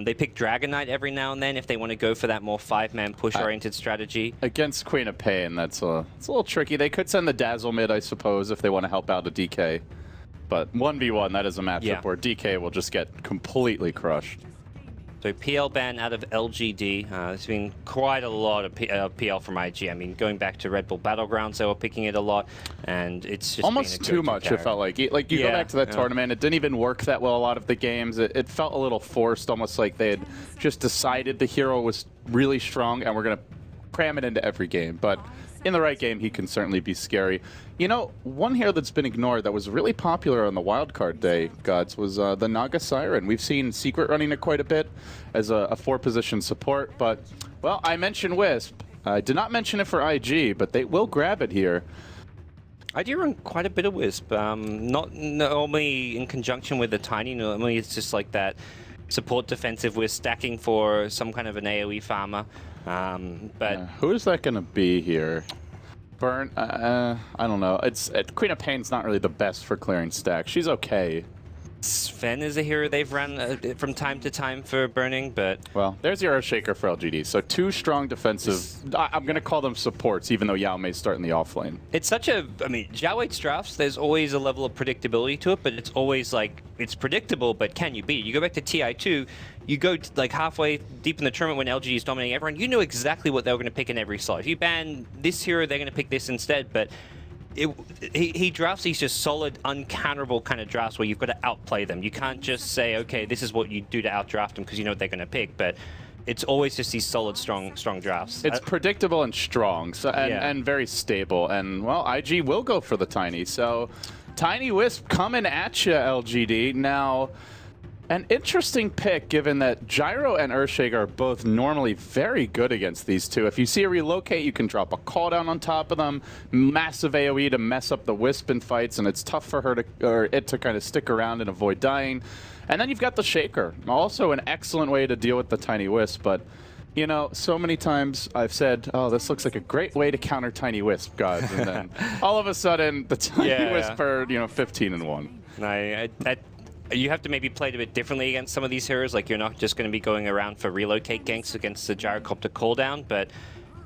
They pick Dragon Knight every now and then if they want to go for that more 5-man push-oriented strategy. Against Queen of Pain, it's a little tricky. They could send the Dazzle mid, I suppose, if they want to help out a DK. But 1v1, that is a matchup where DK will just get completely crushed. So PL ban out of LGD. There's been quite a lot of PL from IG. I mean, going back to Red Bull Battlegrounds, they were picking it a lot, and it's just almost too much. It felt like you go back to that tournament. It didn't even work that well. A lot of the games, it felt a little forced, almost like they had just decided the hero was really strong and we're gonna cram it into every game. But in the right game, he can certainly be scary. You know, one hero that's been ignored that was really popular on the wildcard day, Gods, was the Naga Siren. We've seen Secret running it quite a bit as a 4-position support, but, well, I mentioned Wisp. I did not mention it for IG, but they will grab it here. I do run quite a bit of Wisp, not normally in conjunction with the Tiny. Normally it's just like that support defensive Wisp stacking for some kind of an AoE farmer. But who is that going to be here? Burn? I don't know. Queen of Pain's not really the best for clearing stacks. She's okay. Sven is a hero they've run from time to time for burning, but... Well, there's your Earthshaker for LGD. So 2 strong defensive... I'm going to call them supports, even though Yao may start in the offlane. It's such a... I mean, Zhao 8's drafts, there's always a level of predictability to it, but it's always like, it's predictable, but can you beat it? You go back to TI2, you go like halfway deep in the tournament when LGD is dominating everyone, you know exactly what they were going to pick in every slot. If you ban this hero, they're going to pick this instead, but... He drafts these just solid, uncounterable kind of drafts where you've got to outplay them. You can't just say, okay, this is what you do to outdraft them because you know what they're going to pick, but it's always just these solid, strong drafts. It's predictable and strong, so and very stable. And, well, IG will go for the Tiny. So, Tiny Wisp coming at you, LGD. Now, an interesting pick, given that Gyro and Earthshaker are both normally very good against these two. If you see a relocate, you can drop a call down on top of them, massive AoE to mess up the Wisp in fights, and it's tough for her to kind of stick around and avoid dying. And then you've got the Shaker, also an excellent way to deal with the Tiny Wisp, but you know, so many times I've said, oh, this looks like a great way to counter Tiny Wisp, guys, and then all of a sudden the Tiny Wisp are, 15-1. You have to maybe play it a bit differently against some of these heroes. Like, you're not just going to be going around for relocate ganks against the Gyrocopter cooldown, but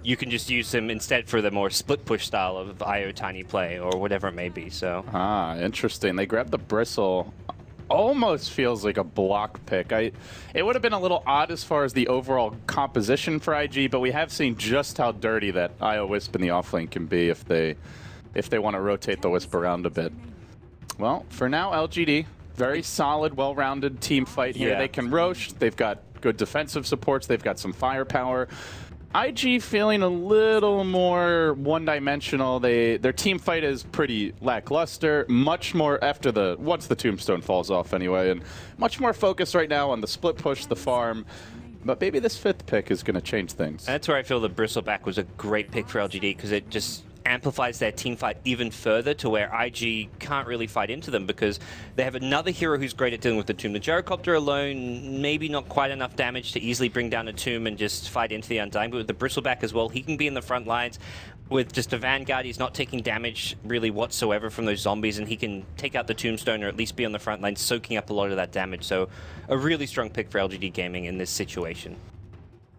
you can just use them instead for the more split push style of IO Tiny play or whatever it may be. So interesting. They grabbed the Bristle. Almost feels like a block pick. It would have been a little odd as far as the overall composition for IG, but we have seen just how dirty that IO Wisp in the offlane can be if they want to rotate the Wisp around a bit. Well, for now, LGD. Very solid, well-rounded team fight here. They can Roche. They've got good defensive supports. They've got some firepower. IG feeling a little more one-dimensional. Their team fight is pretty lackluster. Much more after once the tombstone falls off anyway, and much more focused right now on the split push, the farm. But maybe this 5th pick is going to change things. And that's where I feel the Bristleback was a great pick for LGD because it just amplifies their team fight even further to where IG can't really fight into them because they have another hero who's great at dealing with the tomb. The Gyrocopter alone, maybe not quite enough damage to easily bring down a tomb and just fight into the Undying, but with the Bristleback as well, he can be in the front lines. With just a Vanguard, he's not taking damage really whatsoever from those zombies, and he can take out the tombstone or at least be on the front line, soaking up a lot of that damage. So a really strong pick for LGD Gaming in this situation.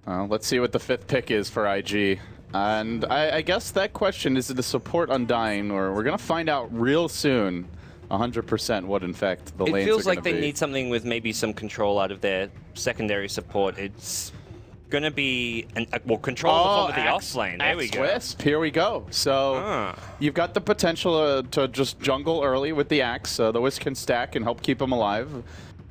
Let's see what the 5th pick is for IG. And I guess that question is the support Undying, or we're going to find out real soon 100% what, in fact, the lanes are going to be. It feels like they need something with maybe some control out of their secondary support. It's going to be control in the form of the offlane. There we go. Wisp, here we go. So you've got the potential to just jungle early with the Axe. The Wisp can stack and help keep them alive.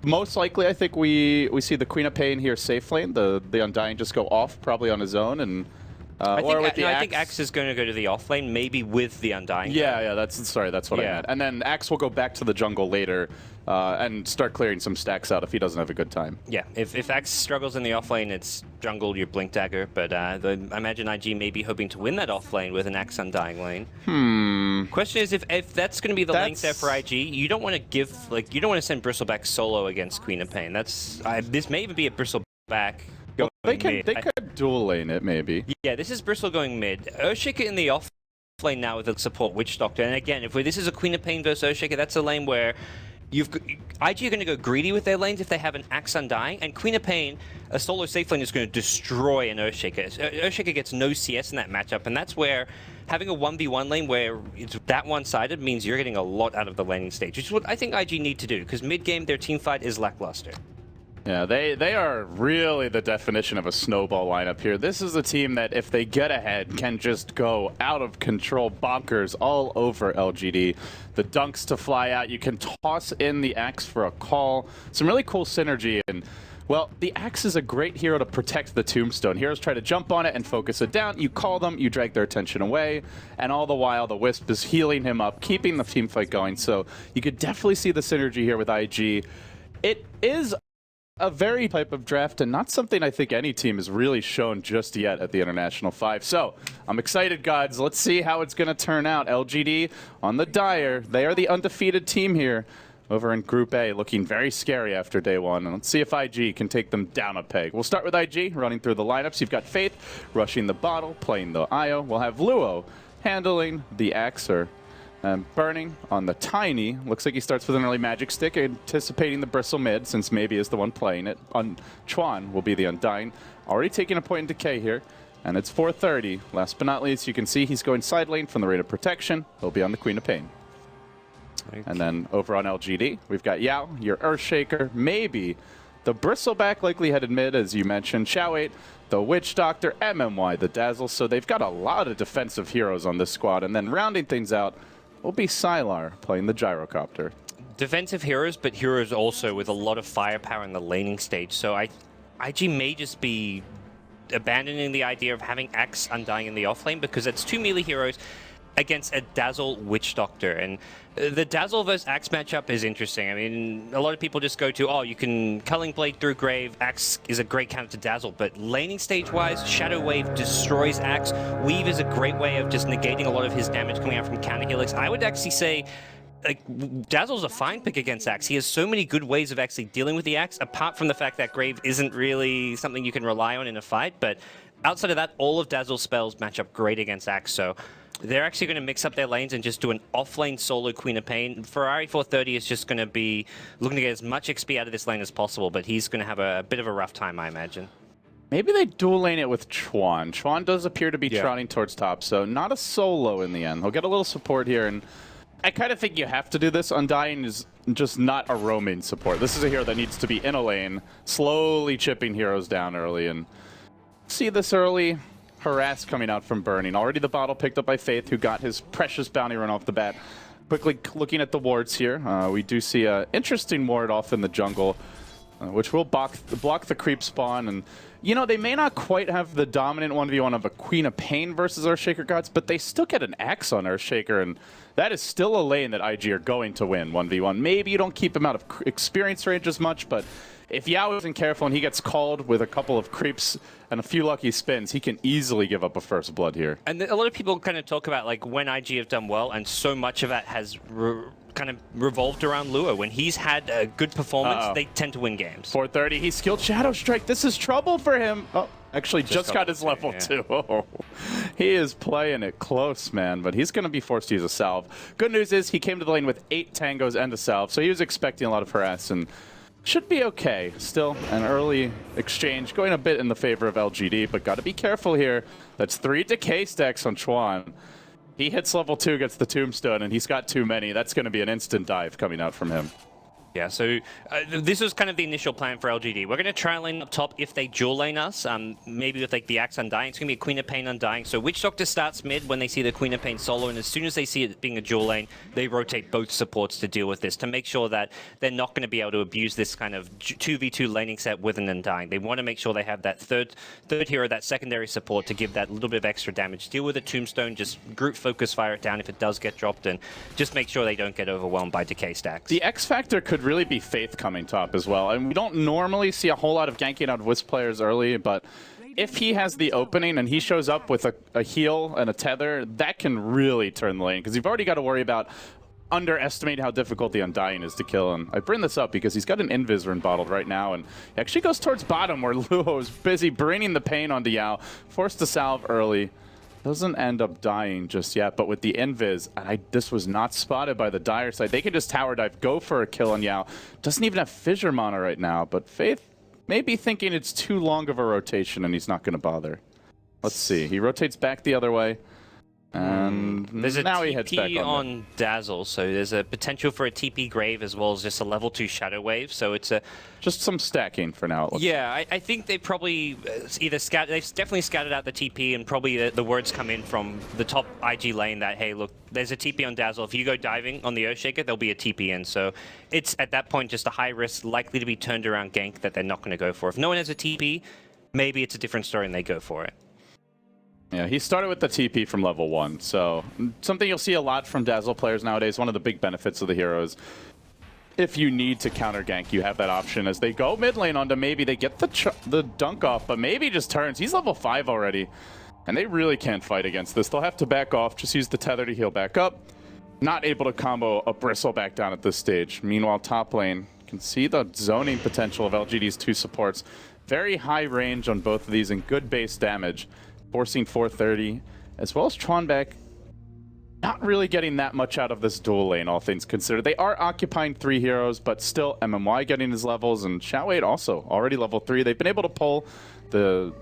Most likely, I think we see the Queen of Pain here safe lane. The Undying just go off, probably on his own, and I think Axe is going to go to the offlane, maybe with the Undying. Yeah, that's what I meant. And then Axe will go back to the jungle later and start clearing some stacks out if he doesn't have a good time. Yeah, if Axe struggles in the offlane, it's jungle your Blink Dagger, but I imagine IG may be hoping to win that offlane with an Axe Undying lane. Question is, if that's going to be the length there for IG, you don't want to send Bristleback solo against Queen of Pain. This may even be a Bristleback. Well, they could dual lane it, maybe. Yeah, this is Bristle going mid. Earthshaker in the off lane now with the support Witch Doctor. And again, if this is a Queen of Pain versus Earthshaker, that's a lane where IG are going to go greedy with their lanes if they have an Axe Undying, and Queen of Pain, a solo safe lane, is going to destroy an Earthshaker. Earthshaker gets no CS in that matchup, and that's where having a 1v1 lane where it's that one-sided means you're getting a lot out of the laning stage, which is what I think IG need to do, because mid-game their team fight is lackluster. Yeah, they are really the definition of a snowball lineup here. This is a team that, if they get ahead, can just go out of control bonkers all over LGD. The dunks to fly out. You can toss in the Axe for a call. Some really cool synergy. And, well, the Axe is a great hero to protect the Tombstone. Heroes try to jump on it and focus it down. You call them, you drag their attention away, and all the while the Wisp is healing him up, keeping the team fight going. So you could definitely see the synergy here with IG. It is a very type of draft, and not something I think any team has really shown just yet at the International 5. So, I'm excited, gods. Let's see how it's going to turn out. LGD on the Dire. They are the undefeated team here over in Group A, looking very scary after day one. And let's see if IG can take them down a peg. We'll start with IG, running through the lineups. You've got Faith rushing the bottle, playing the IO. We'll have Luo handling the Axer. Burning on the Tiny. Looks like he starts with an early Magic Stick, anticipating the Bristle mid, since maybe is the one playing it. Chuan will be the Undying. Already taking a point in Decay here, and it's 4:30. Last but not least, you can see he's going side lane from the Rate of Protection. He'll be on the Queen of Pain. Okay. And then over on LGD, we've got Yao, your Earthshaker, maybe the Bristleback, likely headed mid, as you mentioned. Xiao 8, the Witch Doctor, MMY, the Dazzle. So they've got a lot of defensive heroes on this squad, and then rounding things out will be Sylar playing the Gyrocopter. Defensive heroes, but heroes also with a lot of firepower in the laning stage. So IG may just be abandoning the idea of having Axe Undying in the offlane, because it's two melee heroes against a Dazzle Witch Doctor. And the Dazzle versus Axe matchup is interesting. I mean, a lot of people just go to, oh, you can Culling Blade through Grave, Axe is a great counter to Dazzle, but laning stage-wise, Shadow Wave destroys Axe. Weave is a great way of just negating a lot of his damage coming out from counter helix. I would actually say, like, Dazzle's a fine pick against Axe. He has so many good ways of actually dealing with the Axe, apart from the fact that Grave isn't really something you can rely on in a fight, but outside of that, all of Dazzle's spells match up great against Axe, so they're actually going to mix up their lanes and just do an off-lane solo Queen of Pain. Ferrari 430 is just going to be looking to get as much XP out of this lane as possible, but he's going to have a bit of a rough time, I imagine. Maybe they dual lane it with Chuan. Chuan does appear to be trotting towards top, so not a solo in the end. He'll get a little support here, and I kind of think you have to do this. Undying is just not a roaming support. This is a hero that needs to be in a lane, slowly chipping heroes down early, and see this early harass coming out from Burning. Already the bottle picked up by Faith, who got his precious bounty run off the bat. Quickly looking at the wards here, we do see an interesting ward off in the jungle, which will block the creep spawn. And, you know, they may not quite have the dominant 1v1 of a Queen of Pain versus Earthshaker gods, but they still get an Axe on Earthshaker, and that is still a lane that IG are going to win 1v1. Maybe you don't keep him out of experience range as much, but if Yao isn't careful and he gets called with a couple of creeps and a few lucky spins, he can easily give up a first blood here. And a lot of people kind of talk about, like, when IG have done well, and so much of that has kind of revolved around Luo. When he's had a good performance, they tend to win games. 430, he skilled Shadow Strike. This is trouble for him. Oh, actually just got his level 2. Oh, he is playing it close, man, but he's going to be forced to use a salve. Good news is he came to the lane with 8 tangos and a salve, so he was expecting a lot of harass, and should be okay. Still an early exchange going a bit in the favor of LGD, but got to be careful here. That's 3 decay stacks on Chuan. He hits level 2, gets the Tombstone, and he's got too many. That's going to be an instant dive coming out from him. Yeah, so this was kind of the initial plan for LGD. We're going to try and lane up top if they dual lane us, maybe with like the Axe Undying. It's going to be a Queen of Pain Undying. So Witch Doctor starts mid when they see the Queen of Pain solo, and as soon as they see it being a dual lane, they rotate both supports to deal with this, to make sure that they're not going to be able to abuse this kind of 2v2 laning set with an Undying. They want to make sure they have that third hero, that secondary support, to give that little bit of extra damage. Deal with a Tombstone, just group focus fire it down if it does get dropped, and just make sure they don't get overwhelmed by decay stacks. The X factor could really be Faith coming top as well. And we don't normally see a whole lot of ganking out of Wisp players early, but if he has the opening and he shows up with a heal and a tether, that can really turn the lane, because you've already got to worry about underestimating how difficult the Undying is to kill. And I bring this up because he's got an Invis rune bottled right now, and he actually goes towards bottom where Luo is busy bringing the pain onto Yao, forced to salve early. Doesn't end up dying just yet, but with the invis, and this was not spotted by the Dire side. They can just tower dive, go for a kill on Yao. Doesn't even have Fissure mana right now, but Faith may be thinking it's too long of a rotation and he's not going to bother. Let's see. He rotates back the other way. And there's a now TP he heads back on Dazzle, so there's a potential for a TP Grave as well as just a level 2 Shadow Wave. So it's just some stacking for now. Yeah, I think they probably either they've definitely scattered out the TP, and probably the words come in from the top IG lane that, hey, look, there's a TP on Dazzle. If you go diving on the Earthshaker, there'll be a TP in. So it's at that point just a high risk, likely to be turned around gank that they're not going to go for. If no one has a TP, maybe it's a different story and they go for it. Yeah, he started with the TP from level 1, so something you'll see a lot from Dazzle players nowadays. One of the big benefits of the heroes, if you need to counter gank, you have that option as they go mid lane onto maybe they get the dunk off, but maybe just turns. He's level 5 already, and they really can't fight against this. They'll have to back off, just use the tether to heal back up. Not able to combo a Bristle back down at this stage. Meanwhile, top lane can see the zoning potential of LGD's 2 supports. Very high range on both of these and good base damage. Forcing 430, as well as Tronbeck not really getting that much out of this dual lane, all things considered. They are occupying 3 heroes, but still MMY getting his levels, and Xiao also already level 3. They've been able to pull the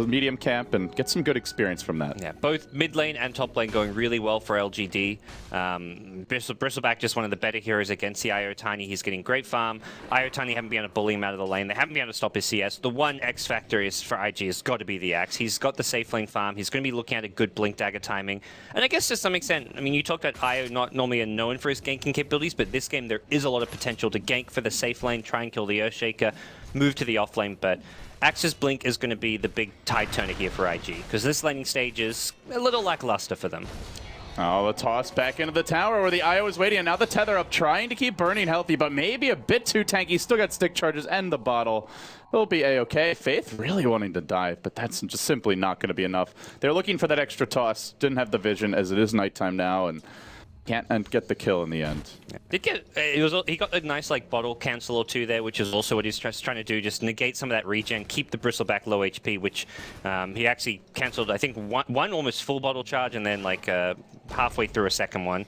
medium camp and get some good experience from that. Yeah, both mid lane and top lane going really well for LGD. Bristleback just one of the better heroes against the Iotani. He's getting great farm. Iotani haven't been able to bully him out of the lane. They haven't been able to stop his CS. The one X factor is for IG has got to be the Axe. He's got the safe lane farm. He's going to be looking at a good blink dagger timing. And I guess to some extent, I mean, you talked about Io not normally known for his ganking capabilities, but this game there is a lot of potential to gank for the safe lane, try and kill the Earthshaker, move to the off lane, but Axe's blink is going to be the big tide turner here for IG, because this laning stage is a little lackluster for them. Oh, the toss back into the tower where the IO is waiting, and now the tether up, trying to keep Burning healthy, but maybe a bit too tanky. Still got stick charges and the bottle. He'll be a-okay. Faith really wanting to dive, but that's just simply not going to be enough. They're looking for that extra toss. Didn't have the vision, as it is nighttime now, and can't get the kill in the end. Yeah. He got a nice bottle cancel or two there, which is also what he's trying to do, just negate some of that regen, keep the Bristleback low HP, which he actually canceled, I think, one almost full bottle charge, and then halfway through a second one.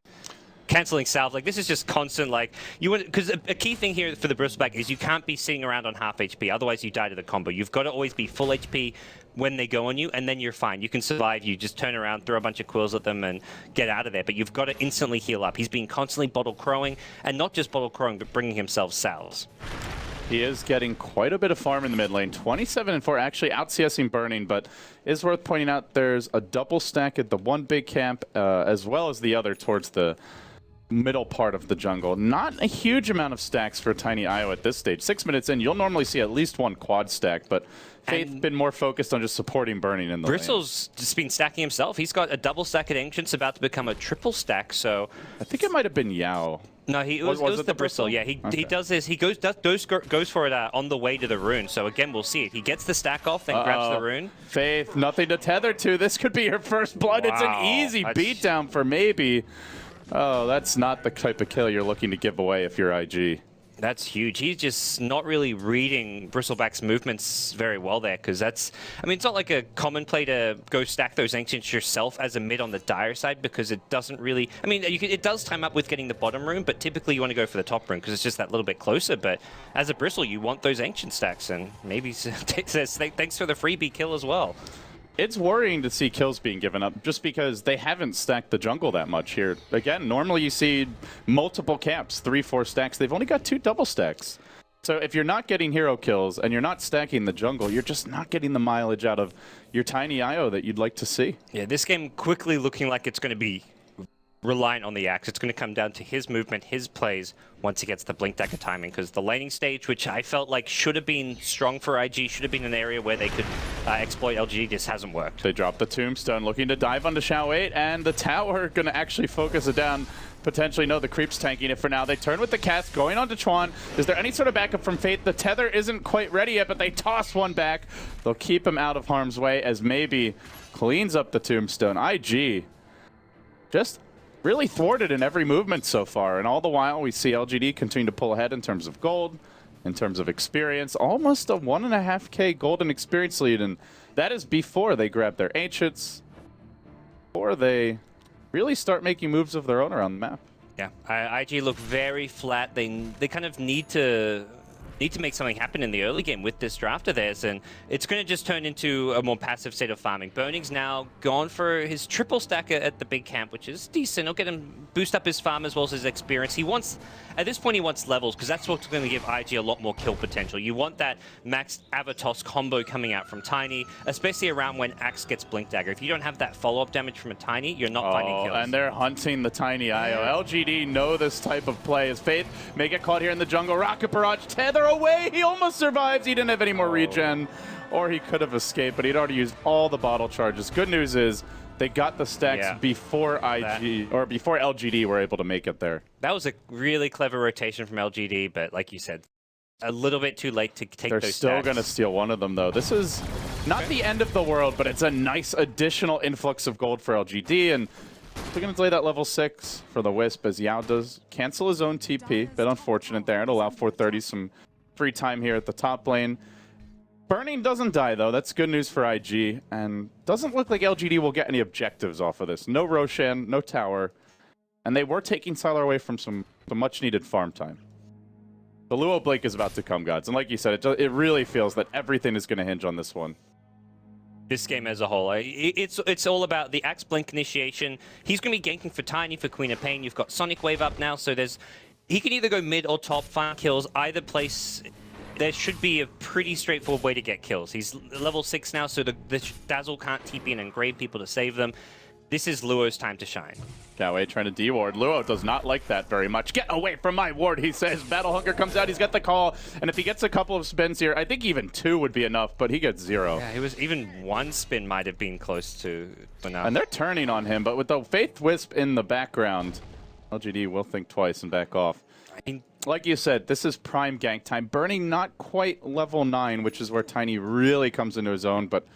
Canceling salve, this is just constant, because a key thing here for the Bristleback is you can't be sitting around on half HP, otherwise you die to the combo. You've got to always be full HP when they go on you, and then you're fine. You can survive, you just turn around, throw a bunch of quills at them, and get out of there, but you've got to instantly heal up. He's been constantly bottle crowing, and not just bottle crowing, but bringing himself salves. He is getting quite a bit of farm in the mid lane. 27 and 4, actually out CSing Burning, but is worth pointing out there's a double stack at the one big camp, as well as the other towards the middle part of the jungle. Not a huge amount of stacks for Tiny IO at this stage. 6 minutes in, you'll normally see at least one quad stack, but Faith been more focused on just supporting Burning in the Bristle's lane. Just been stacking himself. He's got a double stack at Ancients, about to become a triple stack, so... I think it might have been Yao. No, it was the Bristle. Yeah, he does this. He goes for it on the way to the rune. So again, we'll see it. He gets the stack off, then grabs the rune. Faith, nothing to tether to. This could be your first blood. Wow. It's an easy beatdown for maybe. Oh, that's not the type of kill you're looking to give away if you're IG. That's huge. He's just not really reading Bristleback's movements very well there, because that's... I mean, it's not like a common play to go stack those Ancients yourself as a mid on the Dire side, because it doesn't really... I mean, it does time up with getting the bottom rune, but typically you want to go for the top rune, because it's just that little bit closer. But as a Bristle, you want those Ancient stacks, and maybe thanks for the freebie kill as well. It's worrying to see kills being given up just because they haven't stacked the jungle that much here. Again, normally you see multiple camps, 3-4 stacks. They've only got 2 double stacks. So if you're not getting hero kills and you're not stacking the jungle, you're just not getting the mileage out of your Tiny IO that you'd like to see. Yeah, this game quickly looking like it's going to be reliant on the Axe. It's going to come down to his movement, his plays, once he gets the blink dagger timing, because the laning stage, which I felt like should have been strong for IG, should have been an area where they could exploit LGD, just hasn't worked. They dropped the tombstone, looking to dive onto Xiao, and the tower going to actually focus it down. Potentially, no, the creep's tanking it for now. They turn with the cast, going on to Chuan. Is there any sort of backup from Faith? The tether isn't quite ready yet, but they toss one back. They'll keep him out of harm's way as maybe cleans up the tombstone. IG just really thwarted in every movement so far, and all the while we see LGD continue to pull ahead in terms of gold, in terms of experience, almost a 1.5K golden experience lead, and that is before they grab their Ancients, Or they really start making moves of their own around the map. Yeah, IG look very flat. They kind of need to make something happen in the early game with this draft of theirs, and it's going to just turn into a more passive state of farming. Burning's now gone for his triple stacker at the big camp, which is decent. It'll get him boost up his farm as well as his experience. At this point, he wants levels, because that's what's going to give IG a lot more kill potential. You want that max Avatos combo coming out from Tiny, especially around when Axe gets Blink Dagger. If you don't have that follow-up damage from a Tiny, you're not finding kills. And they're hunting the Tiny IO. LGD know this type of play. As Faith may get caught here in the jungle. Rocket Barrage, tether away. He almost survives. He didn't have any more regen, or he could have escaped, but he'd already used all the bottle charges. Good news is they got the stacks before before LGD were able to make it there. That was a really clever rotation from LGD, but like you said, a little bit too late to take They're those still stacks. going to steal one of them, though. This is not the end of the world, but it's a nice additional influx of gold for LGD, and they're going to delay that level 6 for the Wisp, as Yao does cancel his own TP. Bit unfortunate there. It'll allow 430 some free time here at the top lane. Burning doesn't die, though. That's good news for IG, and doesn't look like LGD will get any objectives off of this. No Roshan, no tower, and they were taking Sylar away from some much-needed farm time. The Luo Blink is about to come, gods, and like you said, it really feels that everything is going to hinge on this one. This game as a whole, it's all about the Axe Blink initiation. He's going to be ganking for Tiny for Queen of Pain. You've got Sonic Wave up now, so he can either go mid or top, find kills, either place. There should be a pretty straightforward way to get kills. He's level 6 now, so the Dazzle can't TP and engrave people to save them. This is Luo's time to shine. Kawe trying to de-ward. Luo does not like that very much. Get away from my ward, he says. Battle Hunger comes out. He's got the call. And if he gets a couple of spins here, I think even 2 would be enough, but he gets 0. Yeah, it was even 1 spin might have been close to enough. And they're turning on him, but with the Faith Wisp in the background, LGD will think twice and back off. I mean, like you said, this is prime gank time. Burning not quite level 9, which is where Tiny really comes into his own, but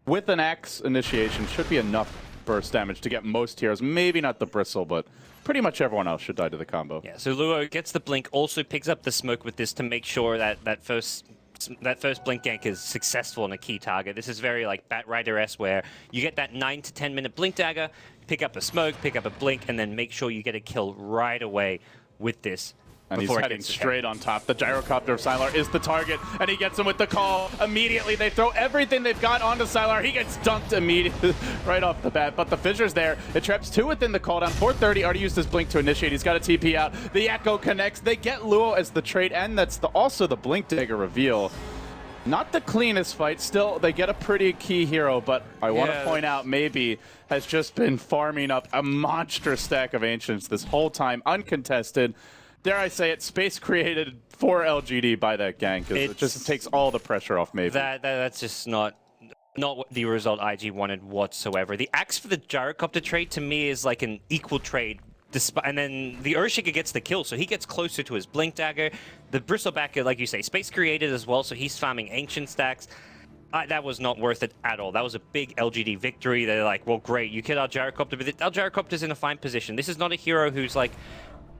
with an Axe initiation should be enough burst damage to get most heroes. Maybe not the Bristle, but pretty much everyone else should die to the combo. Yeah, so Luo gets the blink, also picks up the smoke with this to make sure that first blink gank is successful on a key target. This is very like Bat Rider-esque, where you get that 9 to 10 minute blink dagger, pick up a smoke, pick up a blink, and then make sure you get a kill right away with this. And he's heading straight on top. The gyrocopter of Sylar is the target, and he gets him with the call. Immediately, they throw everything they've got onto Sylar. He gets dunked immediately right off the bat, but the Fissure's there. It traps 2 within the cooldown. 430 already used his blink to initiate. He's got a TP out. The Echo connects. They get Luo as the trade, and that's also the blink dagger reveal. Not the cleanest fight. Still, they get a pretty key hero, but I want to point out, maybe has just been farming up a monstrous stack of Ancients this whole time, uncontested. Dare I say it, space created for LGD by that gank, because it just takes all the pressure off, maybe. That's just not the result IG wanted whatsoever. The Axe for the Gyrocopter trade, to me, is like an equal trade. And then the Earthshaker gets the kill, so he gets closer to his Blink Dagger. The Bristleback, like you say, space created as well, so he's farming Ancient stacks. That was not worth it at all. That was a big LGD victory. They're like, well, great, you killed our Gyrocopter, but our Gyrocopter's in a fine position. This is not a hero who's like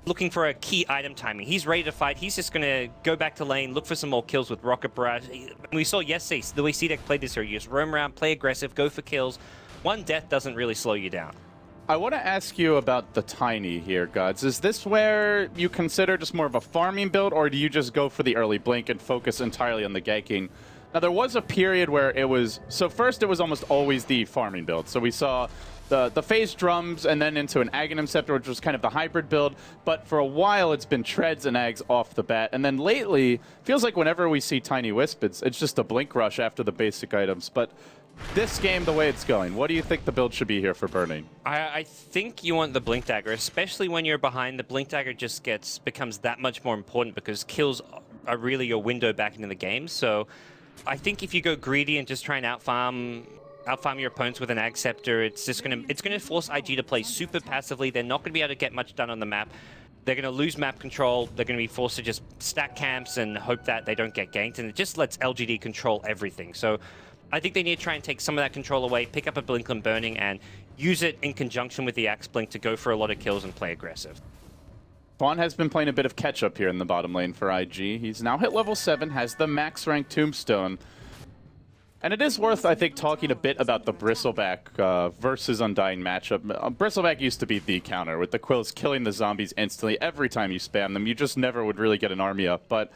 looking for a key item timing. He's ready to fight. He's just going to go back to lane, look for some more kills with Rocket Barrage. We saw yesterday the way CDEC played this hero. You just roam around, play aggressive, go for kills. One death doesn't really slow you down. I want to ask you about the Tiny here, Gods. Is this where you consider just more of a farming build, or do you just go for the early blink and focus entirely on the ganking? Now, there was a period where it was... So first, it was almost always the farming build. So we saw the phase drums and then into an Aghanim Scepter, which was kind of the hybrid build. But for a while, it's been treads and Ags off the bat. And then lately, feels like whenever we see Tiny Wisp, it's just a blink rush after the basic items. But this game, the way it's going, what do you think the build should be here for Burning? I think you want the Blink Dagger, especially when you're behind. The Blink Dagger just becomes that much more important because kills are really your window back into the game. So I think if you go greedy and just try and outfarm your opponents with an Ag Scepter, it's gonna force IG to play super passively. They're not gonna be able to get much done on the map. They're gonna lose map control. They're gonna be forced to just stack camps and hope that they don't get ganked, and it just lets LGD control everything. So I think they need to try and take some of that control away, pick up a Blink and Burning, and use it in conjunction with the Axe Blink to go for a lot of kills and play aggressive. Quan has been playing a bit of catch-up here in the bottom lane for IG. He's now hit level 7, has the max rank Tombstone. And it is worth, I think, talking a bit about the Bristleback versus Undying matchup. Bristleback used to be the counter, with the Quills killing the zombies instantly every time you spam them. You just never would really get an army up. But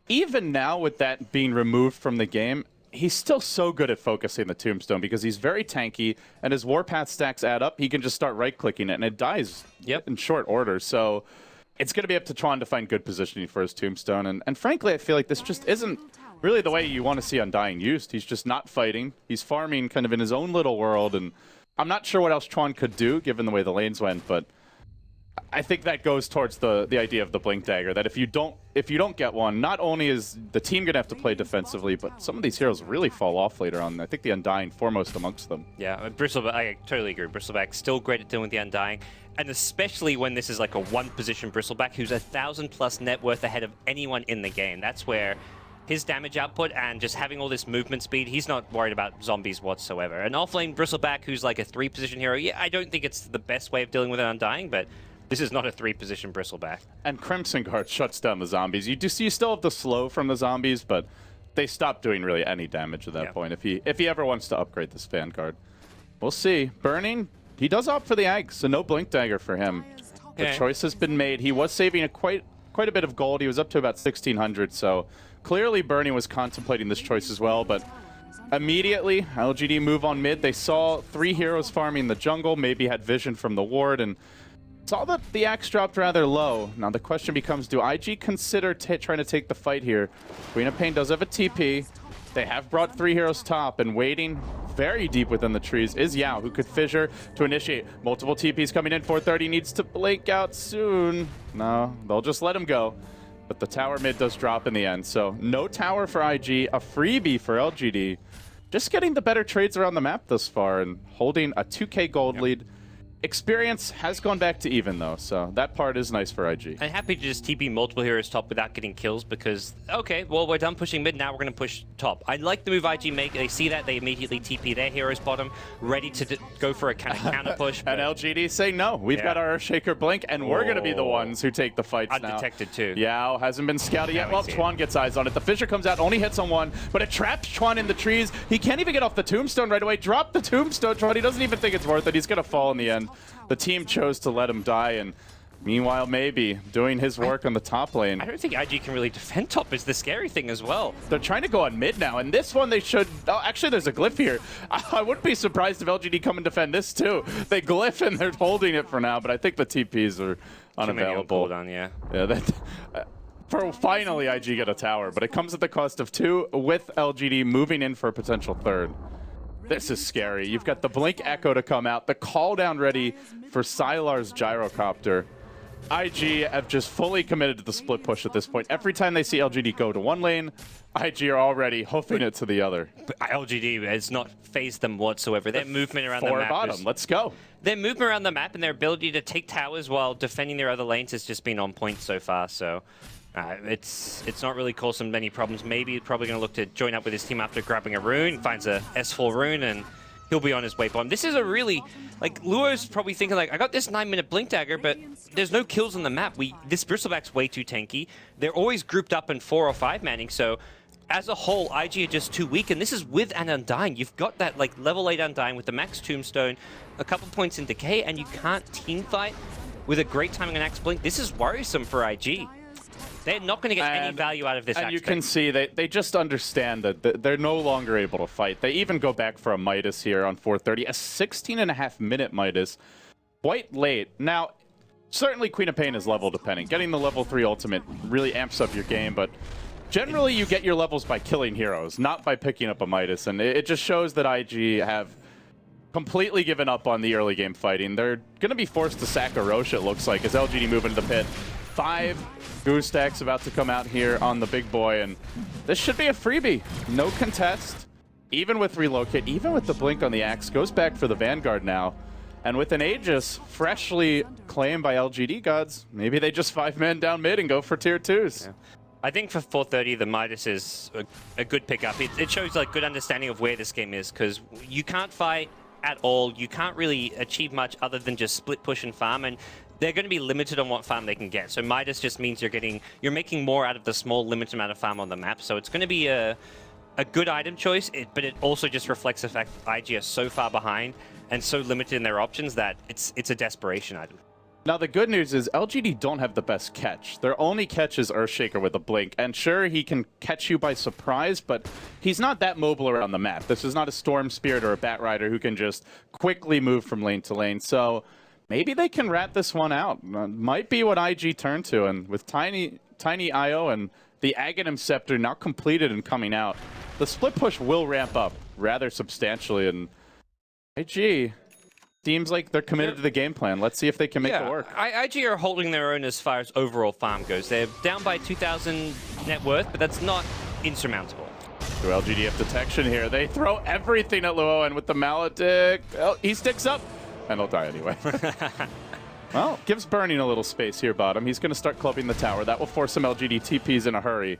even now, with that being removed from the game, he's still so good at focusing the Tombstone because he's very tanky, and his Warpath stacks add up. He can just start right-clicking it, and it dies in short order. So it's going to be up to Tron to find good positioning for his Tombstone. And frankly, I feel like this just isn't really the way you want to see Undying used. He's just not fighting. He's farming kind of in his own little world, and I'm not sure what else Tron could do given the way the lanes went, but I think that goes towards the idea of the Blink Dagger, that if you don't get one, not only is the team going to have to play defensively, but some of these heroes really fall off later on. I think the Undying foremost amongst them. Yeah, Bristleback, I totally agree. Bristleback still great at dealing with the Undying, and especially when this is like a one-position Bristleback who's 1,000+ net worth ahead of anyone in the game. That's where his damage output and just having all this movement speed, he's not worried about zombies whatsoever. An offlane Bristleback who's like a 3-position hero, yeah, I don't think it's the best way of dealing with an Undying, but this is not a 3-position Bristleback. And Crimson Guard shuts down the zombies. You still have the slow from the zombies, but they stop doing really any damage at that point if he ever wants to upgrade this Vanguard. We'll see. Burning, he does opt for the egg, so no Blink Dagger for him. The choice has been made. He was saving quite a bit of gold. He was up to about 1,600, so clearly Bernie was contemplating this choice as well, but immediately LGD move on mid. They saw 3 heroes farming the jungle, maybe had vision from the ward, and saw that the axe dropped rather low. Now the question becomes, do IG consider trying to take the fight here? Queen of Pain does have a TP. They have brought 3 heroes top, and waiting very deep within the trees is Yao, who could fissure to initiate. Multiple TPs coming in. 430 needs to blink out soon. No, they'll just let him go. But the tower mid does drop in the end, so no tower for IG, a freebie for LGD. Just getting the better trades around the map thus far and holding a 2k gold lead. Experience has gone back to even, though, so that part is nice for IG. I'm happy to just TP multiple heroes top without getting kills because, okay, well, we're done pushing mid, now we're going to push top. I like the move IG make. They see that, they immediately TP their heroes bottom, ready to go for a kind of counter push. And LGD say, no, we've got our Earthshaker Blink, and we're going to be the ones who take the fights Undetected now. too. Yao hasn't been scouted yet. Well, Chuan gets eyes on it. The Fissure comes out, only hits on one, but it traps Chuan in the trees. He can't even get off the Tombstone right away. Drop the Tombstone, Chuan. He doesn't even think it's worth it. He's going to fall in the end. The team chose to let him die, and meanwhile, maybe doing his work on the top lane. I don't think IG can really defend top is the scary thing as well. They're trying to go on mid now, and this one they should... Oh, actually, there's a glyph here. I wouldn't be surprised if LGD come and defend this too. They glyph and they're holding it for now, but I think the TPs are unavailable. Yeah, for finally, IG get a tower, but it comes at the cost of 2 with LGD moving in for a potential third. This is scary. You've got the Blink Echo to come out, the call down ready for Sylar's Gyrocopter. IG have just fully committed to the split push at this point. Every time they see LGD go to one lane, IG are already hoofing it to the other. But LGD has not phased them whatsoever. Their movement around the map bottom. Let's go. Their movement around the map and their ability to take towers while defending their other lanes has just been on point so far, so... it's not really caused them many problems. Maybe he's probably going to look to join up with his team after grabbing a rune, finds a S4 rune, and he'll be on his way bottom. This is a really, like, Luo's probably thinking, like, I got this 9-minute Blink Dagger, but there's no kills on the map. This Bristleback's way too tanky. They're always grouped up in 4 or 5 manning, so as a whole, IG are just too weak, and this is with an Undying. You've got that, like, level 8 Undying with the max Tombstone, a couple points in Decay, and you can't team fight with a great timing on Axe Blink. This is worrisome for IG. They're not going to get any value out of this. And you can see they just understand that they're no longer able to fight. They even go back for a Midas here on 430, a 16.5-minute Midas, quite late. Now, certainly Queen of Pain is level dependent. Getting the level 3 ultimate really amps up your game, but generally you get your levels by killing heroes, not by picking up a Midas. And it just shows that IG have completely given up on the early game fighting. They're going to be forced to sack a Roche, it looks like, as LGD move into the pit. 5 goose stacks about to come out here on the big boy, and this should be a freebie. No contest. Even with relocate, even with the blink on the axe, goes back for the Vanguard now. And with an Aegis freshly claimed by LGD gods, maybe they just 5-man down mid and go for tier 2s. Yeah. I think for 430, the Midas is a good pickup. It shows like good understanding of where this game is, because you can't fight at all. You can't really achieve much other than just split push and farm, and they're going to be limited on what farm they can get. So Midas just means you're making more out of the small limited amount of farm on the map. So it's going to be a a good item choice, but it also just reflects the fact that IG are so far behind and so limited in their options that it's a desperation item. Now, the good news is LGD don't have the best catch. Their only catch is Earthshaker with a blink. And sure, he can catch you by surprise, but he's not that mobile around the map. This is not a Storm Spirit or a Bat Rider who can just quickly move from lane to lane. So maybe they can rat this one out. Might be what IG turn to. And with Tiny IO and the Aghanim Scepter now completed and coming out, the split push will ramp up rather substantially. And IG seems like they're committed to the game plan. Let's see if they can make it work. IG are holding their own as far as overall farm goes. They're down by 2,000 net worth, but that's not insurmountable. Through LGDF detection here. They throw everything at Luo, and with the Maledict, oh, he sticks up, and he'll die anyway. Well, gives Burning a little space here, bottom. He's going to start clubbing the tower. That will force some LGD TPs in a hurry.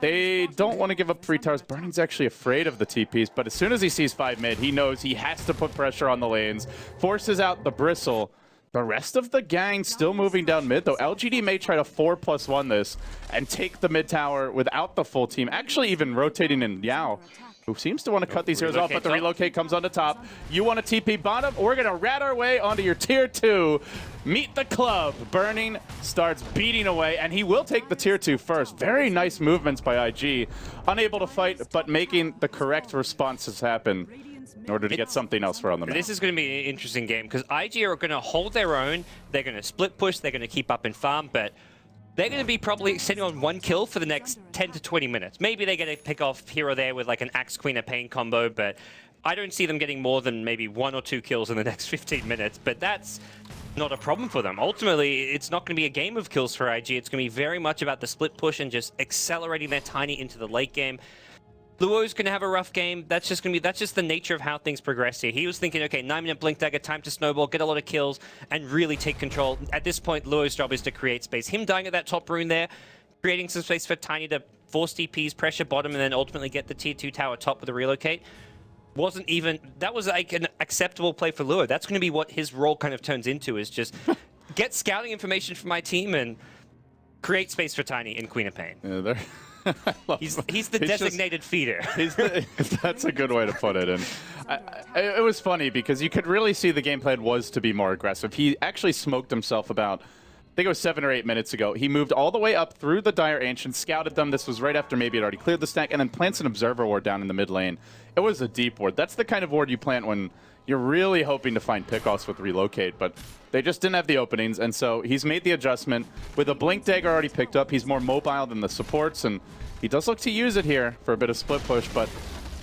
They don't want to give up 3 towers. Burning's actually afraid of the TPs, but as soon as he sees 5 mid, he knows he has to put pressure on the lanes, forces out the Bristle. The rest of the gang still moving down mid, though LGD may try to 4+1 this and take the mid tower without the full team. Actually even rotating in Yao, who seems to want to cut these heroes off, but the relocate comes on the top. You want to TP bottom? We're going to rat our way onto your tier 2. Meet the club. Burning starts beating away, and he will take the tier 2 first. Very nice movements by IG. Unable to fight, but making the correct responses happen in order to get something else for on the map. This is going to be an interesting game, because IG are going to hold their own. They're going to split push. They're going to keep up in farm, but they're going to be probably sitting on 1 kill for the next 10 to 20 minutes. Maybe they get a pick off here or there with like an Axe Queen of Pain combo, but I don't see them getting more than maybe 1 or 2 kills in the next 15 minutes. But that's not a problem for them. Ultimately, it's not going to be a game of kills for IG. It's going to be very much about the split push and just accelerating their Tiny into the late game. Luo's going to have a rough game. That's just the nature of how things progress here. He was thinking, okay, 9-minute Blink Dagger, time to snowball, get a lot of kills, and really take control. At this point, Luo's job is to create space. Him dying at that top rune there, creating some space for Tiny to force DPs, pressure bottom, and then ultimately get the tier 2 tower top with a relocate. That was like an acceptable play for Luo. That's going to be what his role kind of turns into, is just get scouting information from my team and create space for Tiny in Queen of Pain. Yeah, he's the designated feeder. That's a good way to put it. And it was funny because you could really see the game plan was to be more aggressive. He actually smoked himself about, I think it was 7 or 8 minutes ago. He moved all the way up through the Dire Ancient, scouted them. This was right after maybe it already cleared the stack, and then plants an Observer Ward down in the mid lane. It was a deep ward. That's the kind of ward you plant when you're really hoping to find pickoffs with relocate, but they just didn't have the openings, and so he's made the adjustment. With a Blink Dagger already picked up, he's more mobile than the supports, and he does look to use it here for a bit of split push, but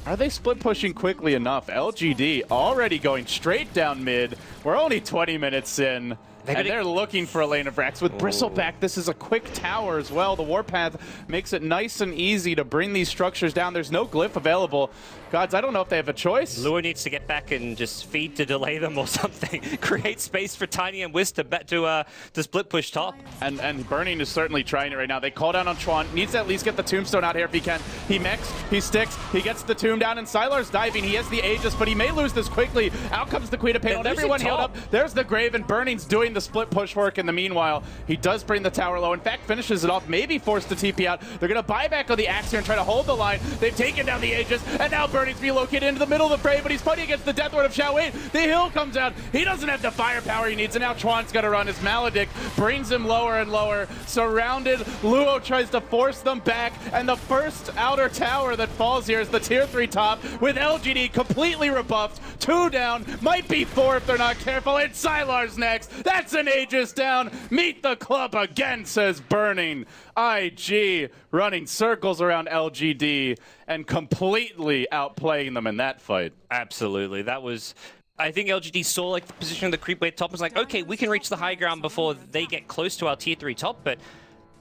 are they split pushing quickly enough? LGD already going straight down mid. We're only 20 minutes in. And they're looking for a lane of racks. With Bristleback, this is a quick tower as well. The Warpath makes it nice and easy to bring these structures down. There's no glyph available. Gods, I don't know if they have a choice. Luo needs to get back and just feed to delay them or something. Create space for Tiny and Wiz to split push top. And Burning is certainly trying it right now. They call down on Chuan. Needs to at least get the Tombstone out here if he can. He mechs, he sticks, he gets the tomb down, and Sylar's diving. He has the Aegis, but he may lose this quickly. Out comes the Queen of Pain. Everyone healed up. There's the Grave, and Burning's doing the split push work in the meanwhile. He does bring the tower low. In fact, finishes it off. Maybe forced the TP out. They're going to buy back on the Axe here and try to hold the line. They've taken down the Aegis, and now Burning's relocated into the middle of the fray, but he's fighting against the Death Ward of Xiao Wei. The hill comes out. He doesn't have the firepower he needs, and now Chuan's got to run. His Maledict brings him lower and lower. Surrounded, Luo tries to force them back, and the first outer tower that falls here is the tier 3 top, with LGD completely rebuffed. 2 down, might be 4 if they're not careful, and Sylar's next. That's an Aegis down. Meet the club again, says Burning. IG running circles around LGD and completely outplaying them in that fight. Absolutely. That was... I think LGD saw like the position of the creep wave top and was like, okay, we can reach the high ground before they get close to our tier 3 top, but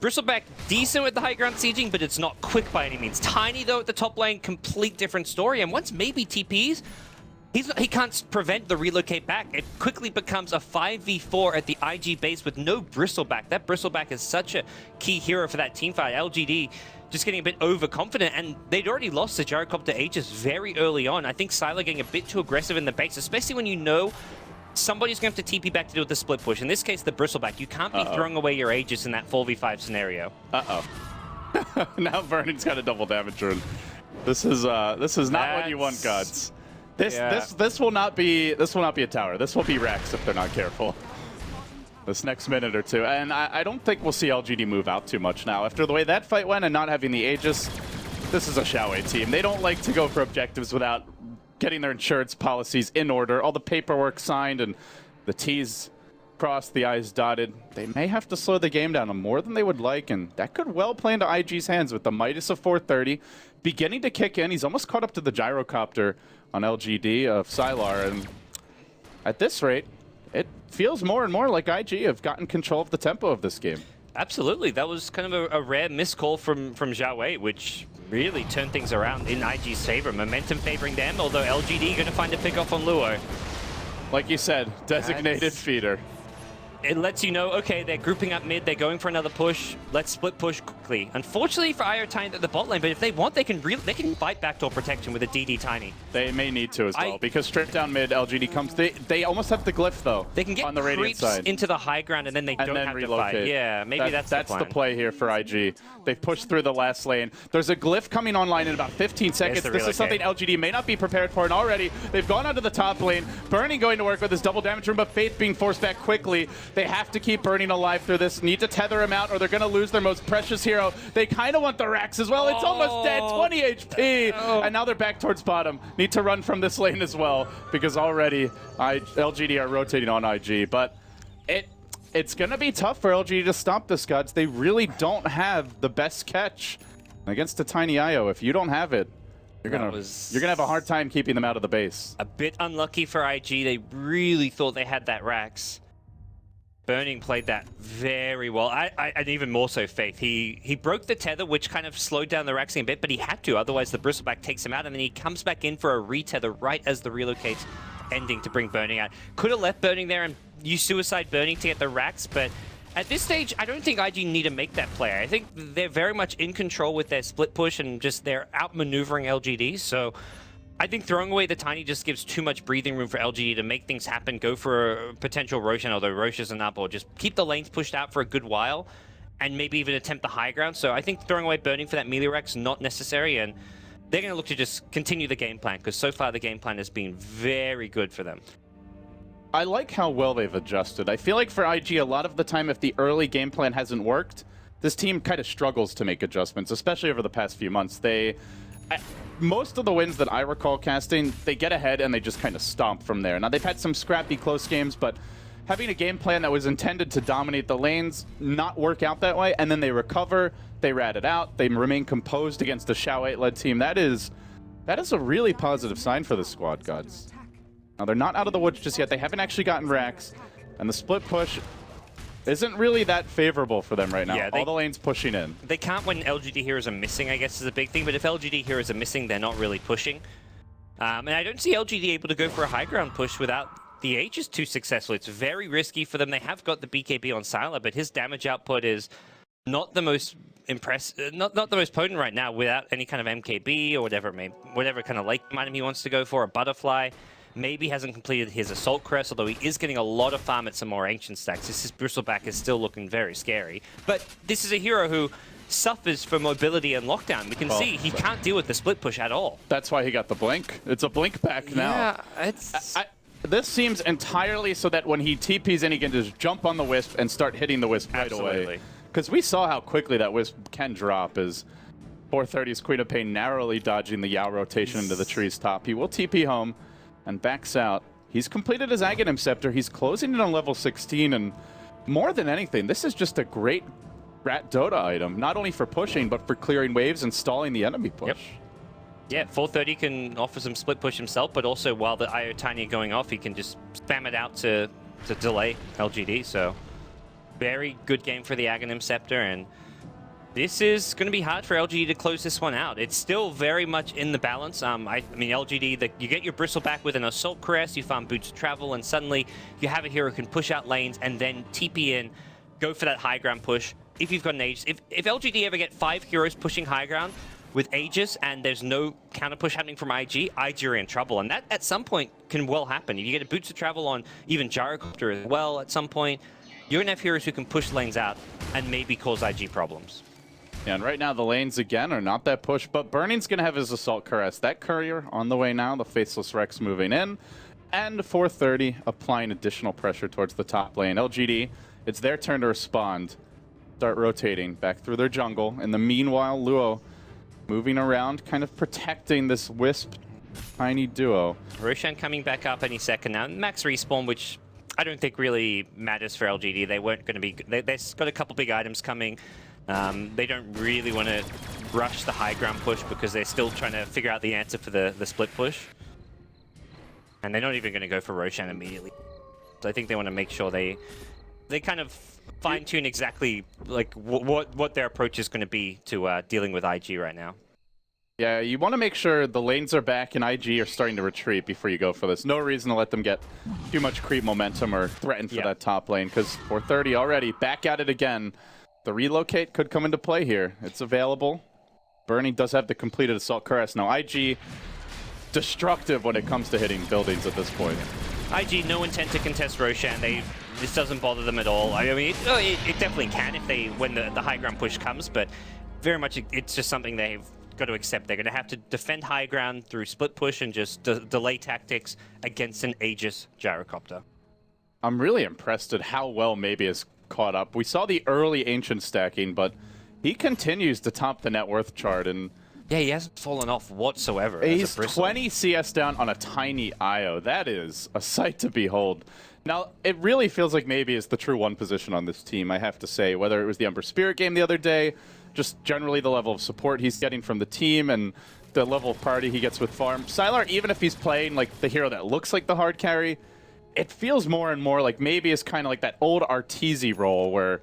Bristleback decent with the high ground sieging, but it's not quick by any means. Tiny though at the top lane, complete different story, and once maybe TPs, he can't prevent the relocate back. It quickly becomes a 5v4 at the IG base with no Bristleback. That Bristleback is such a key hero for that team fight. LGD just getting a bit overconfident, and they'd already lost the Gyrocopter Aegis very early on. I think Sylar getting a bit too aggressive in the base, especially when you know somebody's going to have to TP back to do the split push. In this case, the Bristleback. You can't be throwing away your Aegis in that 4v5 scenario. Now Vernon's got a double damage rune. This is not what you want, gods. This will not be a tower. This will be Rex if they're not careful. This next minute or two, and I don't think we'll see LGD move out too much now. After the way that fight went and not having the Aegis, this is a Xiaowei team. They don't like to go for objectives without getting their insurance policies in order, all the paperwork signed and the T's crossed, the I's dotted. They may have to slow the game down more than they would like, and that could well play into IG's hands with the Midas of 430 beginning to kick in. He's almost caught up to the gyrocopter on LGD of Sylar, and at this rate, it feels more and more like IG have gotten control of the tempo of this game. Absolutely. That was kind of a rare missed call from Xiaowei, which really turned things around in IG's favor. Momentum favoring them, although LGD going to find a pick-off on Luo. Like you said, designated feeder. It lets you know, okay, they're grouping up mid, they're going for another push. Let's split push quickly. Unfortunately for IO Tiny at the bot lane, but if they want, they can fight backdoor protection with a DD Tiny. They may need to as well, because straight down mid, LGD comes. They almost have the glyph though. They can get on the Radiant side into the high ground, and then they don't have relocate. to fight. Yeah, maybe that's the plan. The play here for IG. They've pushed through the last lane. There's a glyph coming online in about 15 seconds. This is something LGD may not be prepared for, and already they've gone onto the top lane. Burning going to work with his double damage room, but Faith being forced back quickly. They have to keep Burning alive through this. Need to tether him out, or they're going to lose their most precious hero. They kind of want the Rax as well. It's almost dead. 20 HP. And now they're back towards bottom. Need to run from this lane as well, because already LGD are rotating on IG. But it's going to be tough for LGD to stop this, gods. They really don't have the best catch against a tiny IO. If you don't have it, you're gonna have a hard time keeping them out of the base. A bit unlucky for IG. They really thought they had that Rax. Burning played that very well, and even more so Faith. He broke the tether, which kind of slowed down the Raxing a bit, but he had to, otherwise the Bristleback takes him out, and then he comes back in for a retether right as the relocate's ending to bring Burning out. Could have left Burning there and used Suicide Burning to get the Rax, but at this stage, I don't think IG need to make that play. I think they're very much in control with their split push, and just they're outmaneuvering LGD, so I think throwing away the Tiny just gives too much breathing room for LGD to make things happen, go for a potential Roshan, although Rosh isn't up, or just keep the lanes pushed out for a good while, and maybe even attempt the high ground. So I think throwing away Burning for that melee Rex not necessary, and they're going to look to just continue the game plan, because so far the game plan has been very good for them. I like how well they've adjusted. I feel like for IG, a lot of the time, if the early game plan hasn't worked, this team kind of struggles to make adjustments, especially over the past few months. Most of the wins that I recall casting, they get ahead and they just kind of stomp from there. Now, they've had some scrappy close games, but having a game plan that was intended to dominate the lanes not work out that way, and then they recover, they rat it out, they remain composed against a Xiaowei-led team. That is a really positive sign for the squad, gods. Now, they're not out of the woods just yet. They haven't actually gotten Rax, and the split push isn't really that favorable for them right now. Yeah, all the lanes pushing in. They can't when LGD heroes are missing, I guess, is a big thing. But if LGD heroes are missing, they're not really pushing. And I don't see LGD able to go for a high ground push without the Aegis too successful. It's very risky for them. They have got the BKB on Sylar, but his damage output is not the most not the most potent right now without any kind of MKB or whatever kind of late item he wants to go for, a butterfly. Maybe hasn't completed his Assault Crest, although he is getting a lot of farm at some more Ancient stacks. This Bristleback is still looking very scary. But this is a hero who suffers for mobility and lockdown. We can see he can't deal with the split push at all. That's why he got the blink. It's a blink back now. Yeah, it's... This seems entirely so that when he TPs in, he can just jump on the Wisp and start hitting the Wisp right away. Because we saw how quickly that Wisp can drop as 430's Queen of Pain narrowly dodging the Yao rotation into the tree's top. He will TP home and backs out. He's completed his Aghanim Scepter. He's closing in on level 16, and more than anything, this is just a great Rat Dota item, not only for pushing, but for clearing waves and stalling the enemy push. Yep. Yeah, 430 can offer some split push himself, but also while the IO Tiny are going off, he can just spam it out to delay LGD, so very good game for the Aghanim Scepter, and this is going to be hard for LGD to close this one out. It's still very much in the balance. I mean, LGD, you get your Bristleback with an Assault Crest, you farm Boots of Travel, and suddenly you have a hero who can push out lanes and then TP in, go for that high ground push. If you've got an Aegis, if LGD ever get 5 heroes pushing high ground with Aegis and there's no counter push happening from IG are in trouble. And that at some point can well happen. If you get a Boots of Travel on even Gyrocopter as well at some point, you're going to have heroes who can push lanes out and maybe cause IG problems. Yeah, and right now the lanes again are not that push, but Burning's going to have his Assault Caress. That Courier on the way now, the Faceless Rex moving in, and 430 applying additional pressure towards the top lane. LGD, it's their turn to respond. Start rotating back through their jungle. In the meanwhile, Luo moving around, kind of protecting this Wisp tiny duo. Roshan coming back up any second now. Max respawn, which I don't think really matters for LGD. They weren't going to be... They've got a couple big items coming. They don't really want to rush the high ground push because they're still trying to figure out the answer for the split push. And they're not even going to go for Roshan immediately. So I think they want to make sure they kind of fine-tune exactly like what their approach is going to be to dealing with IG right now. Yeah, you want to make sure the lanes are back and IG are starting to retreat before you go for this. No reason to let them get too much creep momentum or threaten for that top lane, because 430 already back at it again. The relocate could come into play here. It's available. Burning does have the completed Assault Caress. Now IG, destructive when it comes to hitting buildings at this point. IG, no intent to contest Roshan. This doesn't bother them at all. I mean, it definitely can when the high ground push comes, but very much it's just something they've got to accept. They're going to have to defend high ground through split push and just delay tactics against an Aegis gyrocopter. I'm really impressed at how well Maybe is caught up. We saw the early Ancient stacking, but he continues to top the net worth chart, and yeah, he hasn't fallen off whatsoever. He's 20 CS down on a tiny IO. That is a sight to behold. Now, it really feels like Maybe is the true one position on this team, I have to say. Whether it was the Ember Spirit game the other day, just generally the level of support he's getting from the team and the level of priority he gets with farm. Sylar, even if he's playing like the hero that looks like the hard carry, it feels more and more like Maybe is kind of like that old Arteezy role where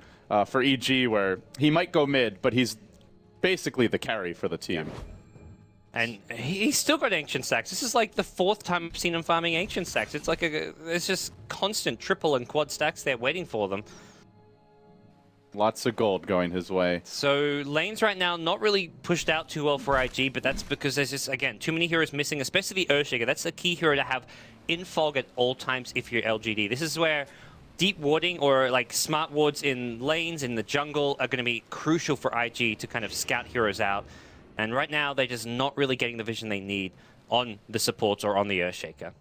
for EG, where he might go mid, but he's basically the carry for the team. And he's still got Ancient stacks. This is like the 4th time I've seen him farming Ancient stacks. It's like it's just constant triple and quad stacks there waiting for them. Lots of gold going his way. So lanes right now not really pushed out too well for IG, but that's because there's just, again, too many heroes missing, especially the Earthshaker. That's the key hero to have in fog at all times if you're LGD. This is where deep warding or like smart wards in lanes in the jungle are going to be crucial for IG to kind of scout heroes out. And right now they're just not really getting the vision they need on the supports or on the Earthshaker.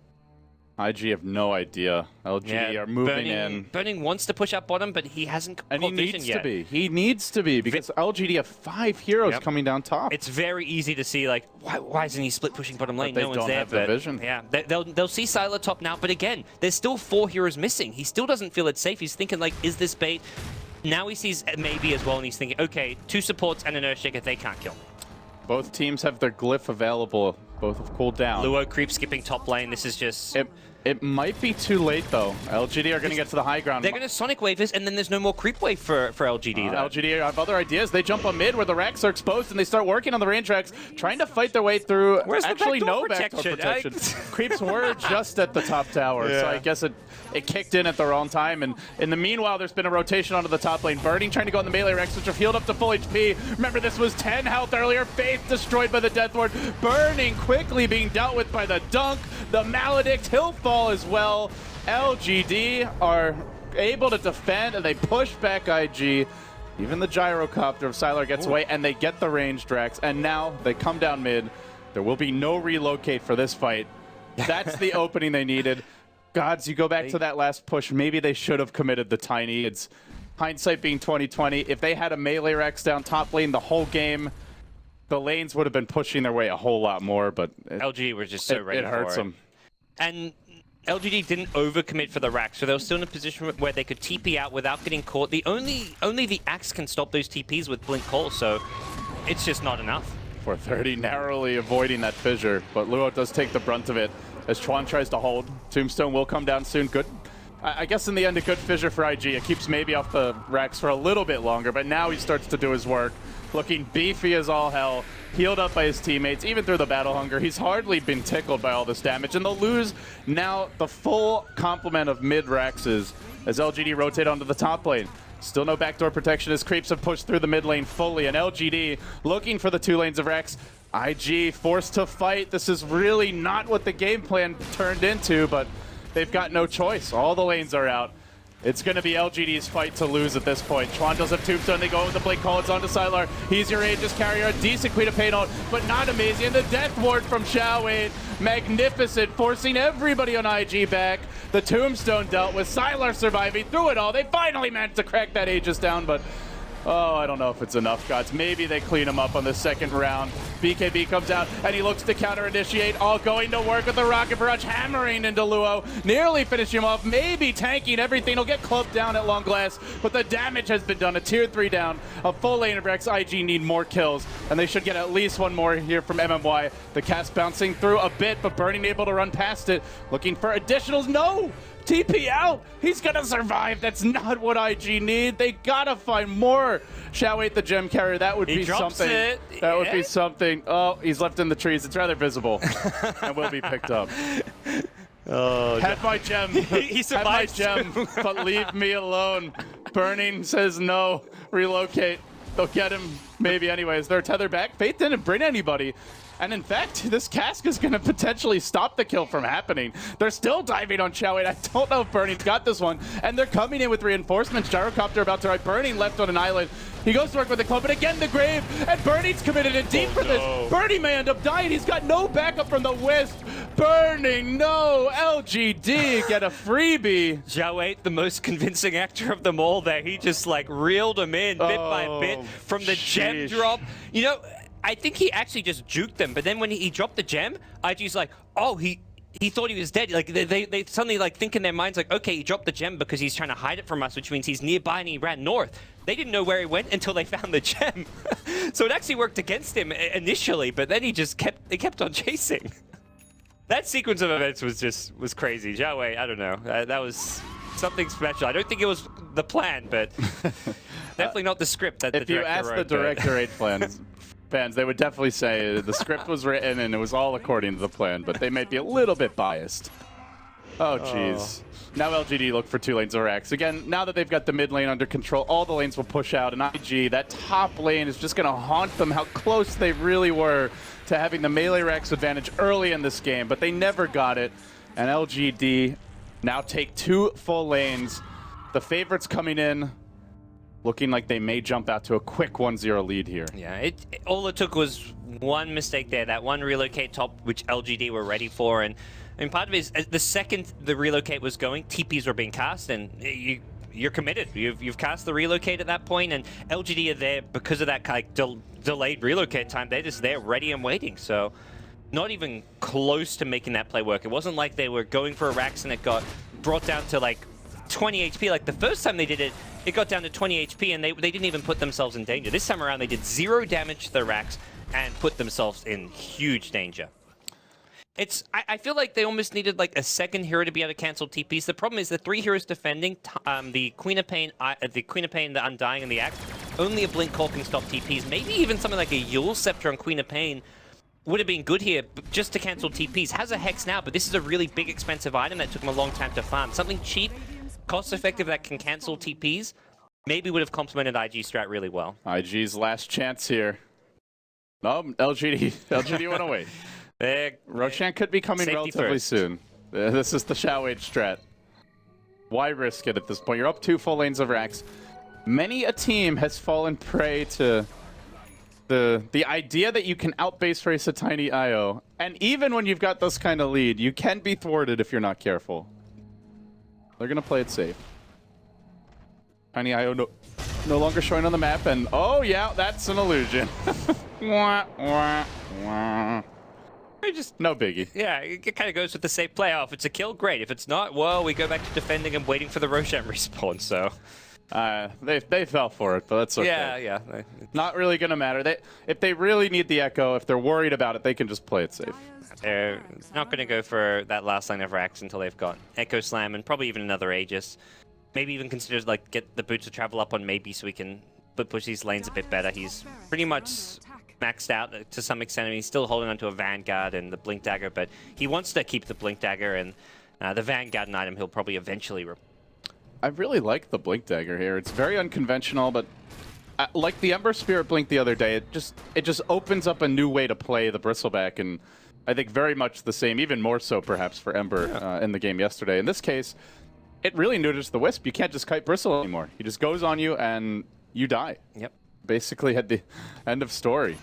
IG have no idea. LGD are moving in. Burning wants to push up bottom, but he hasn't got vision yet. And he needs to be. He needs to be, because LGD have 5 heroes coming down top. It's very easy to see, like, why isn't he split pushing bottom lane? But no one's there. They don't have the vision. Yeah, they'll see Sylar top now, but again, there's still 4 heroes missing. He still doesn't feel it's safe. He's thinking, like, is this bait? Now he sees Maybe as well, and he's thinking, okay, 2 supports and an Earthshaker, they can't kill me. Both teams have their glyph available. Both have cooled down. Luo creep skipping top lane. This is just... It might be too late, though. LGD are going to get to the high ground. They're going to Sonic Wave this, and then there's no more creep wave for LGD, though. LGD have other ideas. They jump on mid where the racks are exposed, and they start working on the range racks, trying to fight their way through. Where's actually the no backdoor protection. Creeps were just at the top tower, so I guess it kicked in at the wrong time. And in the meanwhile, there's been a rotation onto the top lane. Burning trying to go on the melee racks, which have healed up to full HP. Remember, this was 10 health earlier. Faith destroyed by the Death Ward. Burning quickly being dealt with by the Dunk. The Maledict, he'll fall as well. LGD are able to defend, and they push back IG. Even the gyrocopter of Sylar gets away, and they get the ranged racks. And now they come down mid. There will be no relocate for this fight. That's the opening they needed. Gods, you go back to that last push. Maybe they should have committed the tiny. It's hindsight being 2020. If they had a melee racks down top lane the whole game, the lanes would have been pushing their way a whole lot more. But LGD were just so ready for it. It hurts them. And LGD didn't overcommit for the rack, so they were still in a position where they could TP out without getting caught. Only the Axe can stop those TPs with Blink Call, so it's just not enough. 430 narrowly avoiding that fissure, but Luo does take the brunt of it as Chuan tries to hold. Tombstone will come down soon. Good. I guess in the end, a good fissure for IG. It keeps Maybe off the racks for a little bit longer, but now he starts to do his work. Looking beefy as all hell. Healed up by his teammates, even through the battle hunger. He's hardly been tickled by all this damage, and they'll lose now the full complement of mid-Raxes as LGD rotate onto the top lane. Still no backdoor protection as creeps have pushed through the mid lane fully, and LGD looking for the 2 lanes of Rax. IG forced to fight. This is really not what the game plan turned into, but they've got no choice. All the lanes are out. It's going to be LGD's fight to lose at this point. Chuan does have Tombstone. They go with the Blink Call. It's on to Sylar. He's your Aegis carrier. A decent Queen of Pain out, but not amazing. And the Death Ward from Xiaowei. Magnificent, forcing everybody on IG back. The Tombstone dealt with. Sylar surviving through it all. They finally managed to crack that Aegis down, but oh, I don't know if it's enough, gods. Maybe they clean him up on the second round. BKB comes out, and he looks to counter-initiate, all going to work with the Rocket Barrage, hammering into Luo, nearly finishing him off, maybe tanking everything. He'll get clubbed down at long glass, but the damage has been done. A tier 3 down, a full lane of Rex. IG need more kills, and they should get at least one more here from MMY. The cast bouncing through a bit, but Burning able to run past it, looking for additionals. No! TP out! He's gonna survive. That's not what IG need. They gotta find more. Xiaowei the gem carrier. That would be something. That would be something. Oh, he's left in the trees. It's rather visible and will be picked up. Oh, had my gem. He survived. Had my gem, but leave me alone. Burning says no. Relocate. They'll get him maybe anyways. They're tethered back. Faith didn't bring anybody. And in fact, this cask is going to potentially stop the kill from happening. They're still diving on Xiaowei. I don't know if Burning's got this one. And they're coming in with reinforcements. Gyrocopter about to ride. Burning left on an island. He goes to work with the club, but again, the grave. And Burning's committed in deep for this. Burning may end up dying. He's got no backup from the Wisp. Burning, no. LGD get a freebie. Xiaowei, the most convincing actor of them all there. He just like reeled him in bit by bit from the gem drop. You know, I think he actually just juked them, but then when he dropped the gem, IG's like, oh, he thought he was dead. Like they suddenly like think in their minds like, okay, he dropped the gem because he's trying to hide it from us, which means he's nearby and he ran north. They didn't know where he went until they found the gem. So it actually worked against him initially, but then he just kept on chasing. That sequence of events was crazy. Xiaowei, I don't know. That was something special. I don't think it was the plan, but definitely not the script that the director wrote. If you ask the director fans, they would definitely say the script was written and it was all according to the plan, but they might be a little bit biased. Oh, jeez. Now LGD look for 2 lanes of Rax. Again, now that they've got the mid lane under control, all the lanes will push out, and IG, that top lane is just going to haunt them how close they really were to having the melee Rax advantage early in this game, but they never got it, and LGD now take 2 full lanes. The favorites coming in, looking like they may jump out to a quick 1-0 lead here. Yeah, all it took was one mistake there, that one relocate top, which LGD were ready for. And part of it is, the second the relocate was going, TPs were being cast, and you're committed. You've cast the relocate at that point, and LGD are there because of that kind of delayed relocate time. They're just there ready and waiting. So not even close to making that play work. It wasn't like they were going for a Rax and it got brought down to like 20 HP. Like the first time they did it, it got down to 20 HP and they didn't even put themselves in danger. This time around, they did 0 damage to the Rax and put themselves in huge danger. I feel like they almost needed like a second hero to be able to cancel TPs. The problem is the 3 heroes defending, the Queen of Pain, the Undying, and the Axe. Only a Blink Call can stop TPs. Maybe even something like a Yule Scepter on Queen of Pain would have been good here, just to cancel TPs. Has a Hex now, but this is a really big, expensive item that took him a long time to farm. Something cheap, cost-effective that can cancel TPs maybe would have complemented IG's strat really well. IG's last chance here. No, LGD went away. Roshan could be coming relatively soon. This is the Xiaowei strat. Why risk it at this point? You're up 2 full lanes of Rax. Many a team has fallen prey to the idea that you can outbase race a tiny IO. And even when you've got this kind of lead, you can be thwarted if you're not careful. They're going to play it safe. Tiny IO no longer showing on the map, and oh yeah, that's an illusion. Wah, wah, wah. Just no biggie. Yeah, it kind of goes with the safe play. Oh, if it's a kill, great. If it's not, well, we go back to defending and waiting for the Roshan respawn, so... they fell for it, but that's okay. Yeah. Not really going to matter. If they really need the Echo, if they're worried about it, they can just play it safe. They're not going to go for that last line of Rax until they've got Echo Slam and probably even another Aegis. Maybe even consider like get the boots to travel up on maybe so we can push these lanes a bit better. He's pretty much maxed out to some extent. I mean, he's still holding onto a Vanguard and the Blink Dagger, but he wants to keep the Blink Dagger, and the Vanguard item he'll probably eventually... I really like the Blink Dagger here. It's very unconventional, but like the Ember Spirit Blink the other day, it just opens up a new way to play the Bristleback, and I think very much the same, even more so perhaps for Ember in the game yesterday. In this case, it really neuters the Wisp. You can't just kite Bristle anymore. He just goes on you and you die. Yep. Basically at the end of story.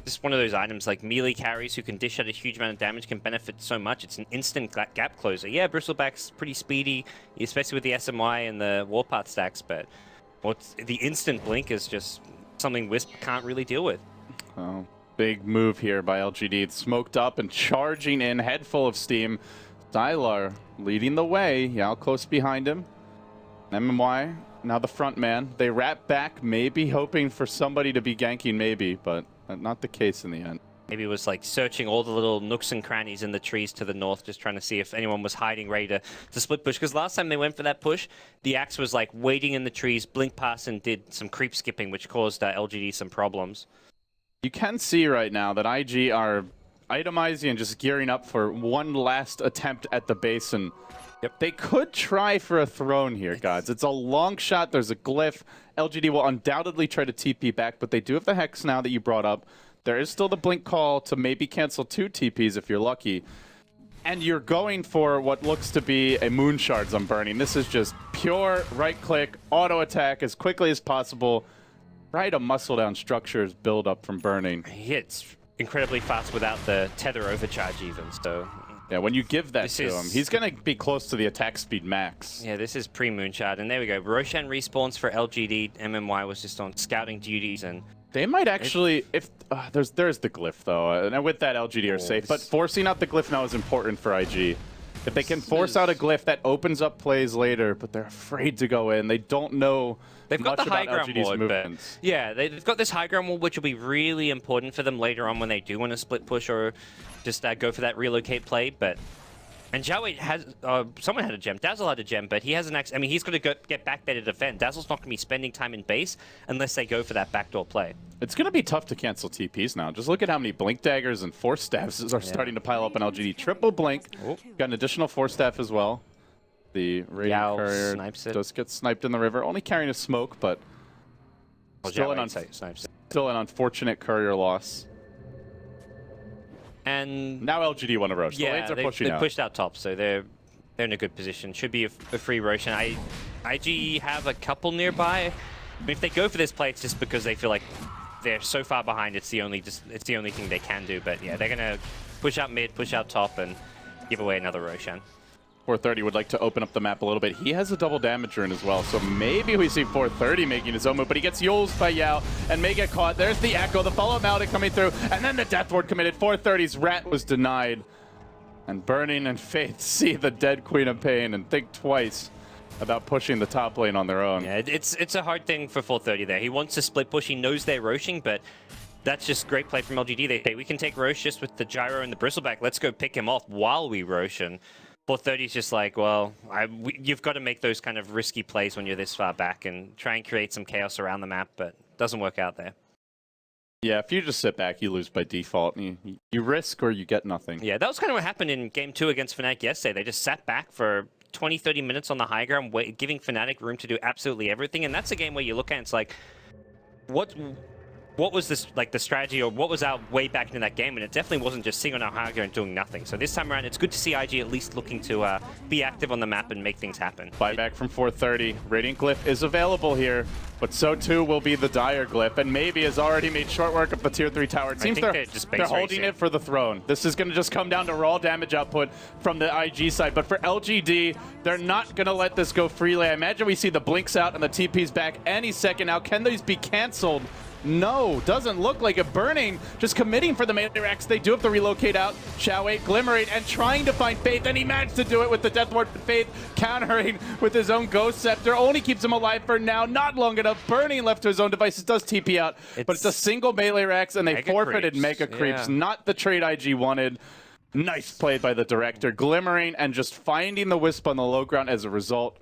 Just one of those items like melee carries who can dish out a huge amount of damage can benefit so much. It's an instant gap closer. Yeah, Bristleback's pretty speedy, especially with the SMY and the Warpath stacks, but the instant blink is just something Wisp can't really deal with. Oh, big move here by LGD. It's smoked up and charging in, head full of steam. Stylar leading the way. Yao close behind him. MMY, now the front man. They wrap back, maybe hoping for somebody to be ganking, maybe, but not the case in the end. Maybe it was like searching all the little nooks and crannies in the trees to the north, just trying to see if anyone was hiding ready to split push. Because last time they went for that push, the Axe was like waiting in the trees, blink past, and did some creep skipping, which caused LGD some problems. You can see right now that IG are itemizing and just gearing up for one last attempt at the base, and they could try for a throne here, gods. It's a long shot. There's a glyph. LGD will undoubtedly try to TP back, but they do have the Hex now that you brought up. There is still the blink call to maybe cancel 2 TPs if you're lucky. And you're going for what looks to be a Moon Shards on Burning. This is just pure right-click, auto-attack as quickly as possible. Try to muscle down structures build up from Burning. Yeah, it's incredibly fast without the tether overcharge even, so... Yeah, when you give that to him, he's going to be close to the attack speed max. Yeah, this is pre-Moonshard, and there we go. Roshan respawns for LGD. MMY was just on scouting duties, and... They might actually, if there's the glyph though, and with that LGD are safe. But forcing out the glyph now is important for IG. If they can force out a glyph, that opens up plays later. But they're afraid to go in. They don't know. They've got the high ground ward, but yeah, they've got this high ground ward, which will be really important for them later on when they do want to split push or just go for that relocate play. But and Zhao has someone had a gem. Dazzle had a gem, but he has an axe. I mean, he's going to get back there to defend. Dazzle's not going to be spending time in base unless they go for that backdoor play. It's going to be tough to cancel TPs now. Just look at how many blink daggers and force staffs are starting to pile up on LGD. Triple blink. Got an additional force staff as well. The Radiant Courier does get sniped in the river, only carrying a smoke, but still an unfortunate courier loss. And now LGD want to rush. Yeah, the lanes are pushing out. They pushed out top, so they're in a good position. Should be a free Roshan. IG have a couple nearby. I mean, if they go for this play, it's just because they feel like they're so far behind. It's the only thing they can do. But yeah, they're gonna push out mid, push out top, and give away another Roshan. 430 would like to open up the map a little bit. He has a double damage rune as well, so maybe we see 430 making his own move, but he gets Yuled by Yao and may get caught. There's the Echo, the follow-up Maldic coming through, and then the Death Ward committed. 430's Rat was denied. And Burning and Faith see the dead Queen of Pain and think twice about pushing the top lane on their own. Yeah, it's a hard thing for 430 there. He wants to split push, he knows they're roshing, but that's just great play from LGD. They say, we can take Rosh just with the Gyro and the Bristleback. Let's go pick him off while we Rosh. And 430's just like, well, you've got to make those kind of risky plays when you're this far back and try and create some chaos around the map, but it doesn't work out there. Yeah, if you just sit back, you lose by default. You risk or you get nothing. Yeah, that was kind of what happened in Game 2 against Fnatic yesterday. They just sat back for 20, 30 minutes on the high ground, giving Fnatic room to do absolutely everything. And that's a game where you look at it, it's like, what was this, like the strategy, or what was our way back into that game? And it definitely wasn't just sitting on our high ground and doing nothing. So this time around, it's good to see IG at least looking to be active on the map and make things happen. Buyback from 430. Radiant Glyph is available here, but so too will be the Dire Glyph, and maybe has already made short work of the tier 3 tower. It seems they're holding it for the throne. This is going to just come down to raw damage output from the IG side, but for LGD, they're not going to let this go freely. I imagine we see the blinks out and the TPs back any second now. Can these be canceled? No, doesn't look like it. Burning, just committing for the melee racks. They do have to relocate out. Xiaowei glimmering and trying to find Faith, and he managed to do it with the Death Ward. Faith countering with his own Ghost Scepter. Only keeps him alive for now. Not long enough. Burning left to his own devices. Does TP out, but it's a single melee racks, and they forfeited Mega Creeps. Not the trade IG wanted. Nice play by the director. Glimmering and just finding the Wisp on the low ground as a result.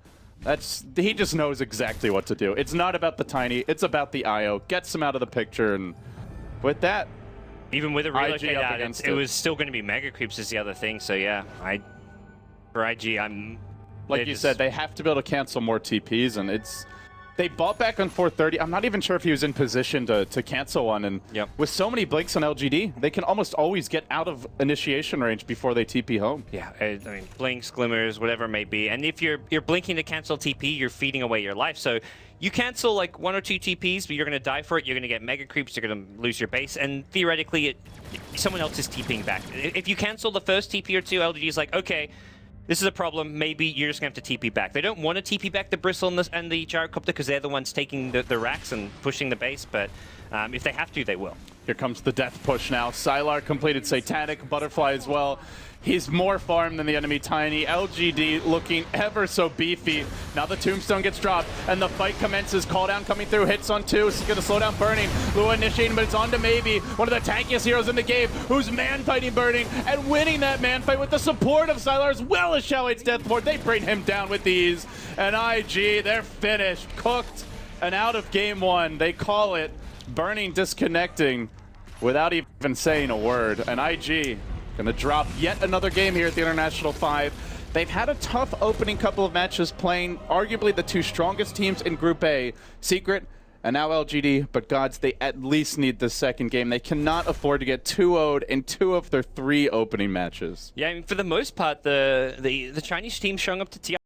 He just knows exactly what to do. It's not about the Tiny, it's about the IO. Gets him out of the picture, and with that, even with a relocate out, it was still going to be Mega Creeps is the other thing. So yeah, for IG, like you said, they have to be able to cancel more TPs, and They bought back on 430. I'm not even sure if he was in position to cancel one. And with so many blinks on LGD, they can almost always get out of initiation range before they TP home. Yeah, I mean, blinks, glimmers, whatever it may be. And if you're blinking to cancel TP, you're feeding away your life. So you cancel like 1 or 2 TPs, but you're going to die for it. You're going to get mega creeps. You're going to lose your base. And theoretically, someone else is TPing back. If you cancel the first TP or 2, LGD is like, okay, this is a problem. Maybe you're just going to have to TP back. They don't want to TP back the Bristle and the Gyrocopter because they're the ones taking the racks and pushing the base, but if they have to, they will. Here comes the death push now. Sylar completed Satanic, Butterfly as well. He's more farmed than the enemy Tiny. LGD looking ever so beefy. Now the Tombstone gets dropped, and the fight commences. Call down coming through, hits on 2. It's going to slow down Burning. Lua initiating, but it's on to Maybe, one of the tankiest heroes in the game, who's man-fighting Burning and winning that man-fight with the support of Sylar as well as Shao 8's Deathport. They bring him down with ease. And IG, they're finished, cooked, and out of game 1. They call it. Burning disconnecting without even saying a word. And IG going to drop yet another game here at the International 5. They've had a tough opening couple of matches playing arguably the 2 strongest teams in Group A, Secret and now LGD, but gods, they at least need the second game. They cannot afford to get 2-0'd in 2 of their 3 opening matches. Yeah, I mean, for the most part, the Chinese team showing up to TI